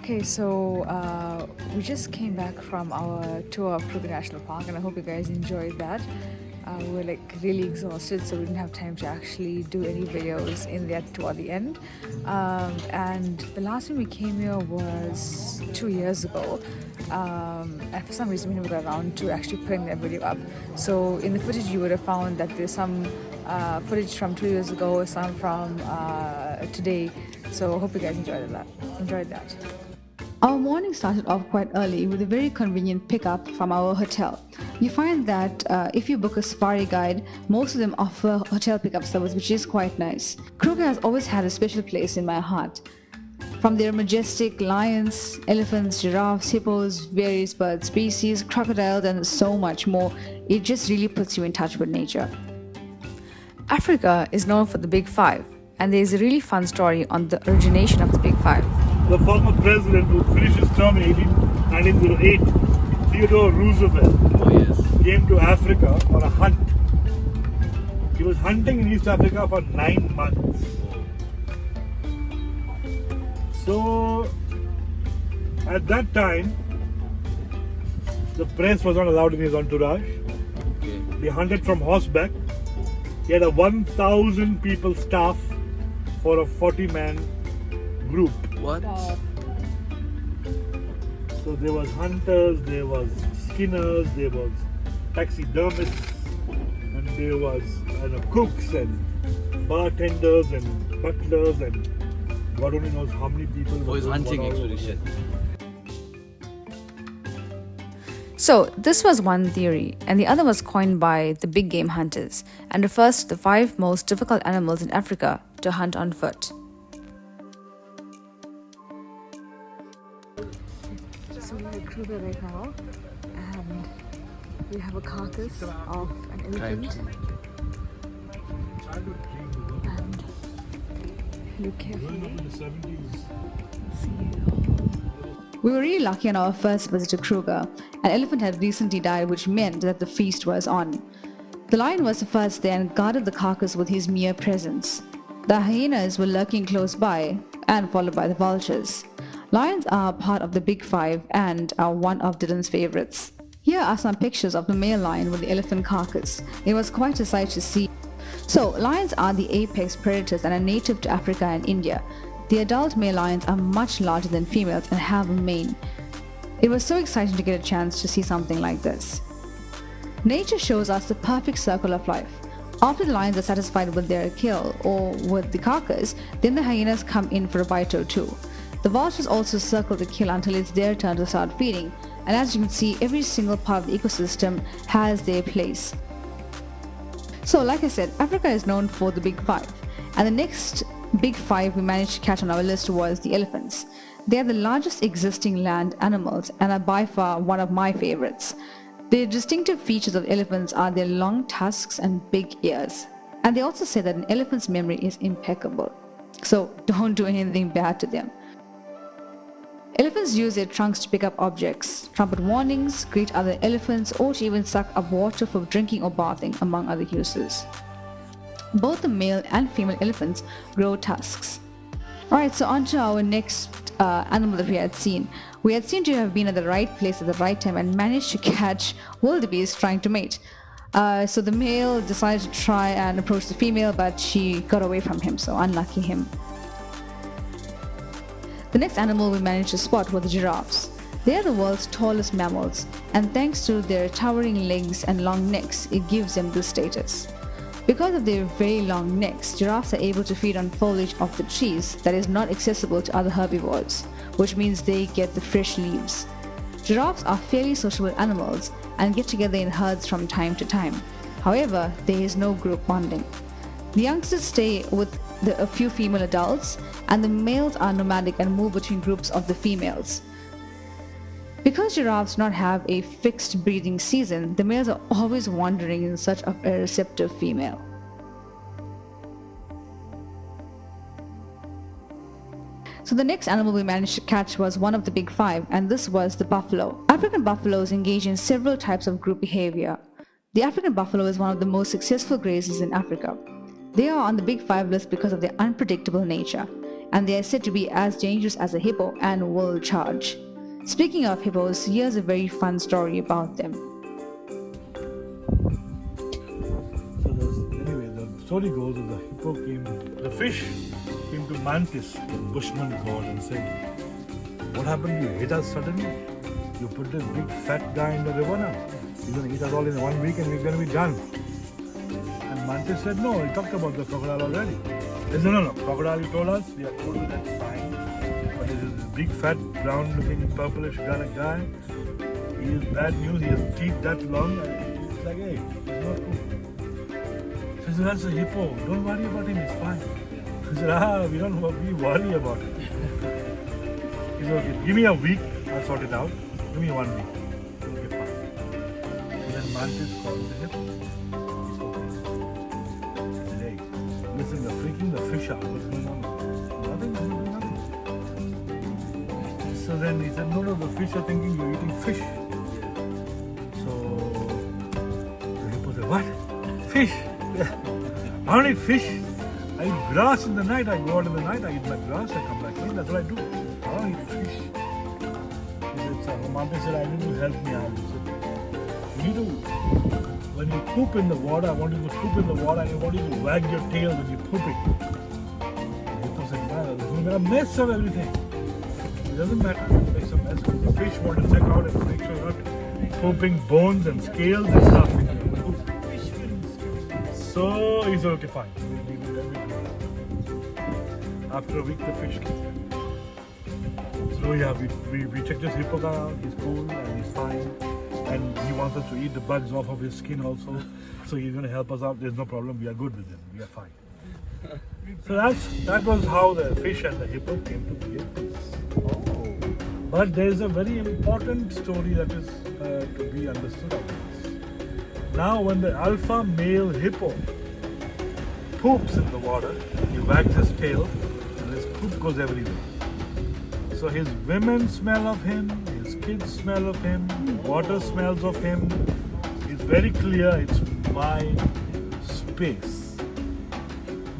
Okay, so we just came back from our tour of KRUGER National Park, and I hope you guys enjoyed that. We were like really exhausted, so we didn't have time to actually do any videos in there toward the end. And the last time we came here was 2 years ago, and for some reason we never got around to actually putting that video up. So in the footage, you would have found that there's some footage from 2 years ago, some from today. So I hope you guys enjoyed that. Our morning started off quite early with a very convenient pickup from our hotel. You find that if you book a safari guide, most of them offer hotel pickup service, which is quite nice. KRUGER has always had a special place in my heart. From their majestic lions, elephants, giraffes, hippos, various bird species, crocodiles, and so much more, it just really puts you in touch with nature. Africa is known for the Big Five, and there is a really fun story on the origination of the Big Five. The former president who finished his term in 1908, Theodore Roosevelt, came to Africa on a hunt. He was hunting in East Africa for 9 months. So, at that time, the press was not allowed in his entourage. He hunted from horseback. He had a 1,000 people staff for a 40-man group. What? So there was hunters, there was skinners, there was taxidermists, and there was cooks and bartenders and butlers and God only knows how many people. For his hunting expedition. So this was one theory, and the other was coined by the big game hunters and refers to the 5 most difficult animals in Africa to hunt on foot. So we're at KRUGER right now, and we have a carcass of an elephant. And look carefully. We were really lucky on our first visit to KRUGER. An elephant had recently died, which meant that the feast was on. The lion was the first there and guarded the carcass with his mere presence. The hyenas were lurking close by, and followed by the vultures. Lions are part of the Big Five and are one of Dylan's favorites. Here are some pictures of the male lion with the elephant carcass. It was quite a sight to see. So, lions are the apex predators and are native to Africa and India. The adult male lions are much larger than females and have a mane. It was so exciting to get a chance to see something like this. Nature shows us the perfect circle of life. After the lions are satisfied with their kill or with the carcass, then the hyenas come in for a bite or two. The vultures also circle the kill until it's their turn to start feeding, and as you can see, every single part of the ecosystem has their place. So like I said, Africa is known for the Big Five, and the next Big Five we managed to catch on our list was the elephants. They are the largest existing land animals and are by far one of my favorites. The distinctive features of elephants are their long tusks and big ears. And they also say that an elephant's memory is impeccable. So don't do anything bad to them. Elephants use their trunks to pick up objects, trumpet warnings, greet other elephants, or to even suck up water for drinking or bathing, among other uses. Both the male and female elephants grow tusks. Alright, so on to our next animal that we had seen. We had seemed to have been at the right place at the right time and managed to catch wildebeest trying to mate. So the male decided to try and approach the female, but she got away from him, so unlucky him. The next animal we managed to spot were the giraffes. They are the world's tallest mammals, and thanks to their towering legs and long necks, it gives them this status. Because of their very long necks, giraffes are able to feed on foliage of the trees that is not accessible to other herbivores, which means they get the fresh leaves. Giraffes are fairly sociable animals and get together in herds from time to time. However, there is no group bonding. The youngsters stay with a few female adults, and the males are nomadic and move between groups of the females. Because giraffes do not have a fixed breeding season, the males are always wandering in search of a receptive female. So the next animal we managed to catch was one of the Big Five, and this was the buffalo. African buffaloes engage in several types of group behavior. The African buffalo is one of the most successful grazers in Africa. They are on the Big Five list because of their unpredictable nature. and they are said to be as dangerous as a hippo and will charge. Speaking of hippos, here's a very fun story about them. Anyway, the story goes that the fish came to Mantis, the Bushman god, and said, "What happened? You hit us suddenly? You put this big fat guy in the river now. He's going to eat us all in 1 week and we're going to be done." And Mantis said, "No, we talked about the crocodile already." He said, "No, crocodile, you told us, we are cool with that, fine. But this is this big fat brown looking purplish kind of guy. He is bad news, he has teeth that long." And it's like, "Hey, it's not cool." He said, "That's a hippo. Don't worry about him. It's fine." He said, we worry about it." He said, "Okay, give me a week. I'll sort it out. Give me 1 week. Okay, fine." And then Mantis called the hippo. He said, "Hey, listen, they're freaking the fish out. What's going on?" "Nothing. So then he said, no, the fish are thinking you're eating fish." So the hippo said, "What? Fish? I don't eat fish. I eat grass in the night. I go out in the night, I eat my grass, I come back in. That's what I do. I don't eat fish." He said, "So Mama said, I need you to help me out." He said, "You need to, when you poop in the water, I want you to poop in the water and I want you to wag your tail when you're pooping." The hippo said, "Well, there's going to be a mess of everything." It doesn't matter if it makes a mess. The fish want to check out and make sure you're not pooping bones and scales and stuff. So he said, "Okay, fine." After a week, the fish came. So yeah, we checked this hippo guy out. He's cool and he's fine. And he wants us to eat the bugs off of his skin also. So he's going to help us out. There's no problem. We are good with him. We are fine. So that was how the fish and the hippo came to be. But there is a very important story that is to be understood of this. Now, when the alpha male hippo poops in the water, he wags his tail and his poop goes everywhere. So his women smell of him, his kids smell of him, water smells of him. It's very clear it's my space.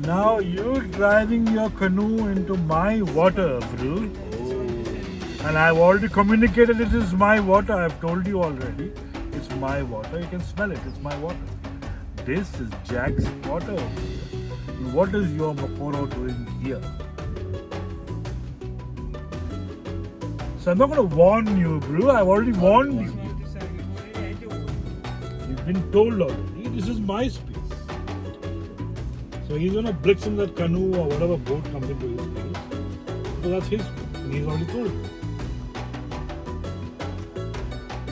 Now you're driving your canoe into my water, bro. And I've already communicated it is my water. I've told you already. It's my water. You can smell it. It's my water. This is Jack's water. What is your Maporo doing here? So I'm not going to warn you, bro. I've already warned you. You've been told already. This is my space. So he's going to blitz in that canoe or whatever boat comes into his space. So that's his space. And he's already told you.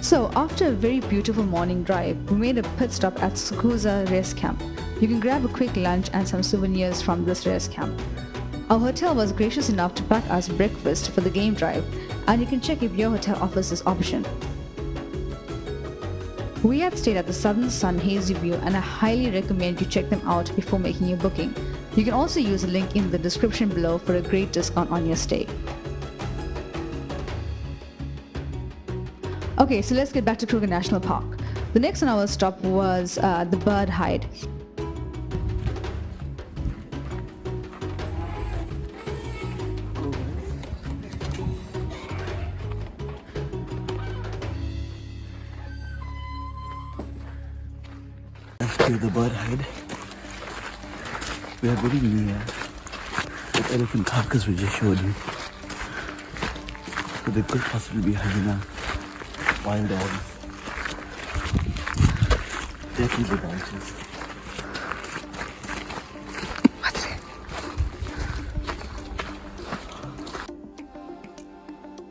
So, after a very beautiful morning drive, we made a pit stop at Sukuza Rest Camp. You can grab a quick lunch and some souvenirs from this rest camp. Our hotel was gracious enough to pack us breakfast for the game drive, and you can check if your hotel offers this option. We had stayed at the Southern Sun Hazy View, and I highly recommend you check them out before making your booking. You can also use a link in the description below for a great discount on your stay. Okay, so let's get back to Kruger National Park. The next on our stop was the bird hide. To the bird hide. We are very near that elephant carcass we just showed you. So they could possibly be hiding out wild dogs. Definitely branches. What's it?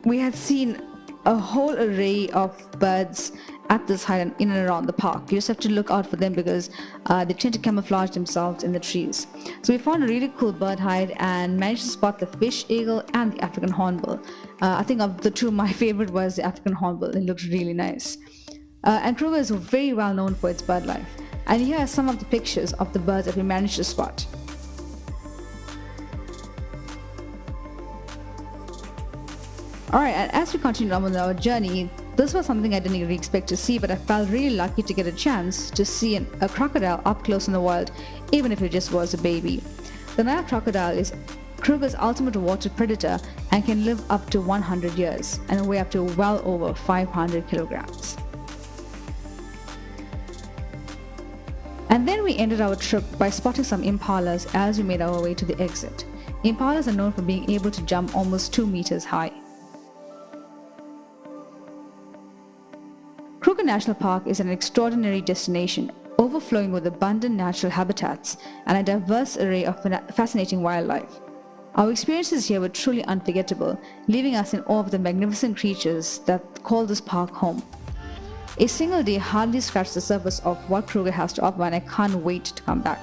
We had seen a whole array of birds at this hide and in and around the park. You just have to look out for them because they tend to camouflage themselves in the trees. So we found a really cool bird hide and managed to spot the fish eagle and the African hornbill. I think of the two, my favorite was the African hornbill. It looked really nice. And Kruger is very well known for its bird life. And here are some of the pictures of the birds that we managed to spot. Alright, and as we continued on with our journey, this was something I didn't really expect to see, but I felt really lucky to get a chance to see a crocodile up close in the wild, even if it just was a baby. The Nile crocodile is Kruger's ultimate water predator and can live up to 100 years and weigh up to well over 500 kilograms. And then we ended our trip by spotting some impalas as we made our way to the exit. Impalas are known for being able to jump almost 2 meters high. Kruger National Park is an extraordinary destination, overflowing with abundant natural habitats and a diverse array of fascinating wildlife. Our experiences here were truly unforgettable, leaving us in awe of the magnificent creatures that call this park home. A single day hardly scratched the surface of what Kruger has to offer, and I can't wait to come back.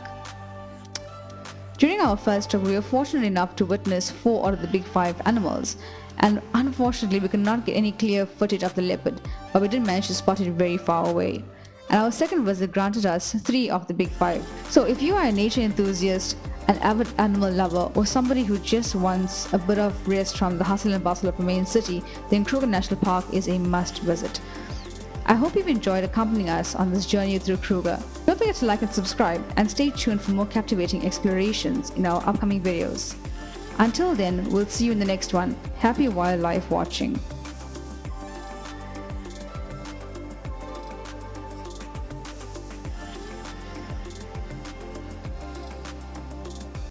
During our first trip, we were fortunate enough to witness 4 out of the big 5 animals, and unfortunately we could not get any clear footage of the leopard, but we did manage to spot it very far away. And our second visit granted us 3 of the big 5. So if you are a nature enthusiast, an avid animal lover, or somebody who just wants a bit of rest from the hustle and bustle of a main city, then Kruger National Park is a must visit. I hope you've enjoyed accompanying us on this journey through Kruger. Don't forget to like and subscribe, and stay tuned for more captivating explorations in our upcoming videos. Until then, we'll see you in the next one. Happy wildlife watching.